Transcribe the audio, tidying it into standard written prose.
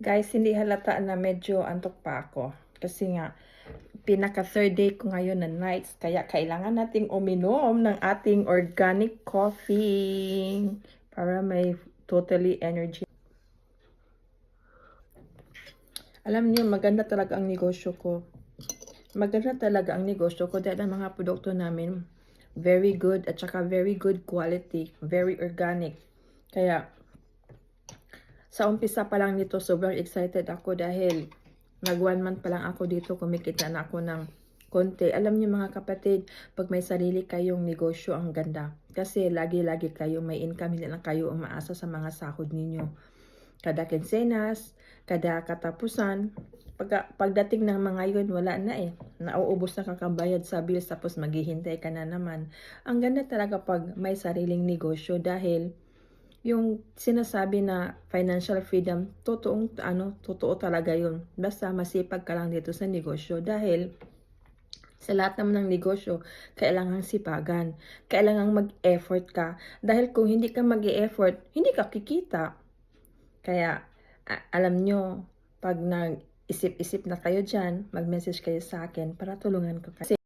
Guys, hindi halata na medyo antok pa ako. Kasi nga, pinaka third day ko ngayon na nights. Kaya kailangan nating uminom ng ating organic coffee. Para may totally energy. Alam niyo, maganda talaga ang negosyo ko. Maganda talaga ang negosyo ko dahil ang mga produkto namin very good at saka very good quality. Very organic. Kaya, sa umpisa pa lang nito, sobrang excited ako dahil nag 1 month pa lang ako dito, kumikita na ako ng konti. Alam niyo mga kapatid, pag may sarili kayong negosyo, ang ganda. Kasi lagi-lagi kayo may income, hindi lang kayo umaasa sa mga sahod ninyo. Kada kinsenas, kada katapusan, pagdating ng mga yun, wala na eh. Nauubos na kakabayad sa bills, tapos maghihintay ka na naman. Ang ganda talaga pag may sariling negosyo dahil yung sinasabi na financial freedom, totoo talaga yun. Basta masipag ka lang dito sa negosyo dahil sa lahat naman ng negosyo, kailangang sipagan. Kailangang mag-effort ka. Dahil kung hindi ka mag-e-effort, hindi ka kikita. Kaya, alam nyo, pag nag-isip-isip na kayo dyan, mag-message kayo sa akin para tulungan ko kayo.